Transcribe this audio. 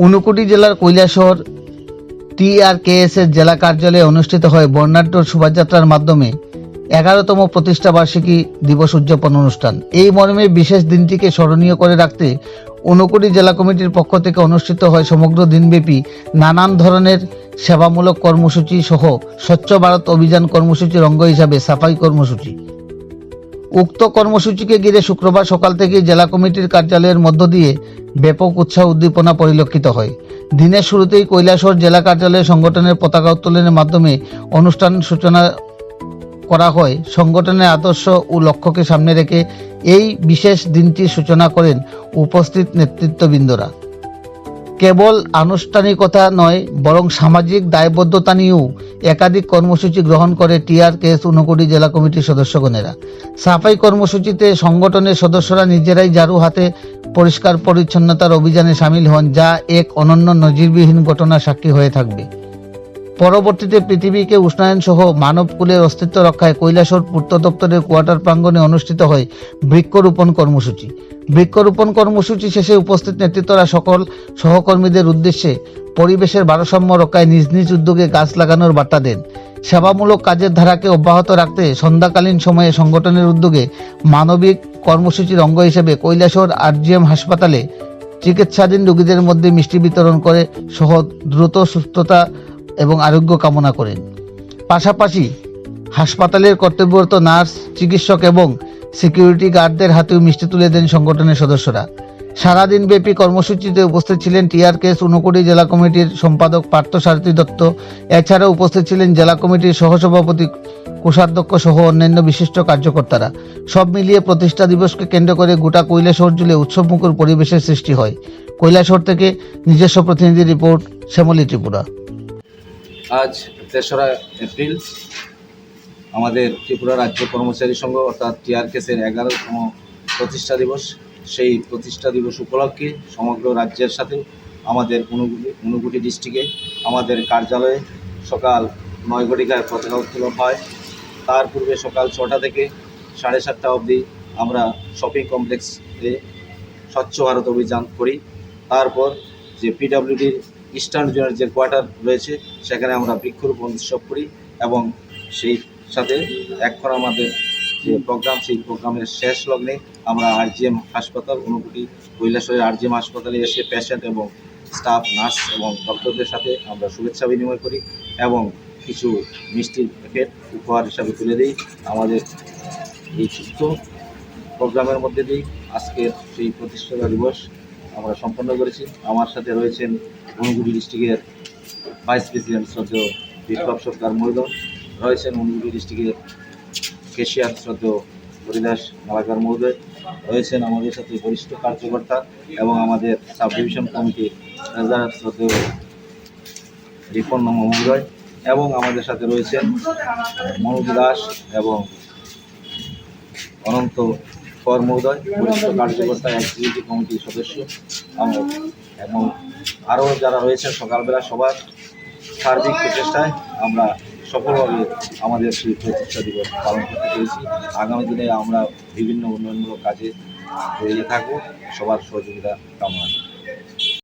ঊনকোটি জেলার কৈলাসহর TRKS এর জেলা কার্যালয়ে অনুষ্ঠিত হয় বর্ণাঢ্য শোভাযাত্রার মাধ্যমে 11তম প্রতিষ্ঠা বার্ষিকী দিবস উদযাপন অনুষ্ঠান। এই মর্মে বিশেষ দিনটিকে স্মরণীয় করে রাখতে ঊনকোটি জেলা কমিটির পক্ষ থেকে অনুষ্ঠিত হয় সমগ্র দিনব্যাপী নানান ধরনের সেবামূলক কর্মসূচি সহ স্বচ্ছ ভারত অভিযান কর্মসূচির অঙ্গ হিসাবে সাফাই কর্মসূচি। উক্ত কর্মসূচিকে ঘিরে শুক্রবার সকাল থেকে জেলা কমিটির কার্যালয়ের মধ্য দিয়ে ব্যাপক উৎসাহ উদ্দীপনা পরিলক্ষিত হয়। দিনের শুরুতেই কৈলাসহর জেলা কার্যালয়ে সংগঠনের পতাকা উত্তোলনের মাধ্যমে অনুষ্ঠান সূচনা করা হয়। সংগঠনের আদর্শ ও লক্ষ্যকে সামনে রেখে এই বিশেষ দিনটির সূচনা করেন উপস্থিত নেতৃত্ববৃন্দরা। কেবল আনুষ্ঠানিকতা নয়, বরং সামাজিক দায়বদ্ধতা নিয়েও একাধিক কর্মসূচি গ্রহণ করে TRKS ঊনকোটি জেলা কমিটির সদস্যগণেরা। সাফাই কর্মসূচিতে সংগঠনের সদস্যরা নিজেরাই ঝাড়ু হাতে পরিষ্কার পরিচ্ছন্নতার অভিযানে সামিল হন, যা এক অনন্য নজিরবিহীন ঘটনার সাক্ষী হয়ে থাকবে। পরবর্তীতে পৃথিবীকে উষ্ণায়ন সহ মানবকুলের অস্তিত্ব রক্ষায় কৈলাসহর পূর্ত দপ্তরের কোয়ার্টার প্রাঙ্গণে অনুষ্ঠিত হয় বৃক্ষরোপণ কর্মসূচি। বৃক্ষরোপণ কর্মসূচি শেষে উপস্থিত নেতৃত্বরা সকল সহকর্মীদের উদ্দেশ্যে পরিবেশের ভারসাম্য রক্ষায় নিজ নিজ উদ্যোগে গাছ লাগানোর বার্তা দেন। সেবামূলক কাজের ধারাকে অব্যাহত রাখতে সন্ধ্যাকালীন সময়ে সংগঠনের উদ্যোগে মানবিক কর্মসূচির অঙ্গ হিসেবে কৈলাসহর RGM হাসপাতালে চিকিৎসাধীন রোগীদের মধ্যে মিষ্টি বিতরণ করে সহ দ্রুত সুস্থতা এবং আরোগ্য কামনা করেন। পাশাপাশি হাসপাতালের কর্তব্যরত নার্স, চিকিৎসক এবং সিকিউরিটি গার্ডদের হাতেও মিষ্টি তুলে দেন সংগঠনের সদস্যরা। সারাদিন ব্যাপী কর্মসূচিতে উপস্থিত ছিলেন TRKS ঊনকোটি জেলা কমিটির সম্পাদক পার্থসারথী দত্ত। এছাড়াও উপস্থিত ছিলেন জেলা কমিটির সহসভাপতি, কোষাধ্যক্ষ সহ অন্যান্য বিশিষ্ট কার্যকর্তারা। সব মিলিয়ে প্রতিষ্ঠা দিবসকে কেন্দ্র করে গোটা কৈলাসহর জুড়ে উৎসবমুখর পরিবেশের সৃষ্টি হয়। কৈলাসহর থেকে নিজস্ব প্রতিনিধি রিপোর্ট, শ্যামলী ত্রিপুরা। আজ 3রা এপ্রিল আমাদের ত্রিপুরা রাজ্য কর্মচারী সংঘ অর্থাৎ TRKS এর 11তম প্রতিষ্ঠা দিবস। সেই প্রতিষ্ঠা দিবস উপলক্ষে সমগ্র রাজ্যের সাথে আমাদের ঊনকোটি ডিস্ট্রিক্টে আমাদের কার্যালয়ে সকাল 9 ঘটিকায় পতাকা উত্তোলন হয়। তার পূর্বে সকাল 6টা থেকে 7:30 অবধি আমরা শপিং কমপ্লেক্সে স্বচ্ছ ভারত অভিযান করি। তারপর যে PWDর ইস্টার্ন জোনের যে কোয়ার্টার রয়েছে সেখানে আমরা বৃক্ষরোপণ উৎসব করি এবং সেই সাথে এখন আমাদের যে প্রোগ্রাম, সেই প্রোগ্রামের শেষ লগ্নে আমরা RGM হাসপাতাল, ঊনকোটি কৈলাসহরের RGM হাসপাতালে এসে পেশেন্ট এবং স্টাফ, নার্স এবং ডক্টরদের সাথে আমরা শুভেচ্ছা বিনিময় করি এবং কিছু মিষ্টির প্যাকেট উপহার হিসাবে তুলে দিই। আমাদের এই ছোট্ট প্রোগ্রামের মধ্যে দিয়েই আজকের সেই প্রতিষ্ঠা দিবস আমরা সম্পন্ন করেছি। আমার সাথে রয়েছেন ঊনকোটি ডিস্ট্রিক্টের ভাইস প্রেসিডেন্ট শ্রদ্ধেয় বিপ্লব সরকার মহোদয়, রয়েছেন ঊনকোটি ডিস্ট্রিক্টের কেশিয়ার শ্রদ্ধেয় হরিদাস মালাকার মহোদয়, রয়েছেন আমাদের সাথে বরিষ্ঠ কার্যকর্তা এবং আমাদের সাব ডিভিশন কমিটির ট্রেজারার শ্রদ্ধেয় রিপন মহোদয়, এবং আমাদের সাথে রয়েছেন মনোজ দাস এবং অনন্ত কর মহোদয়, বরিষ্ঠ কার্যকর্তা এক্সিকিউটিভ কমিটির সদস্য, এবং আরও যারা রয়েছেন। সকালবেলা সবার সার্বিক প্রচেষ্টায় আমরা সফলভাবে আমাদের সেই প্রতিষ্ঠা দিবস পালন করতে পেরেছি। আগামী দিনে আমরা বিভিন্ন উন্নয়নমূলক কাজে জড়িয়ে থাকব। সবার সহযোগিতা কামনা।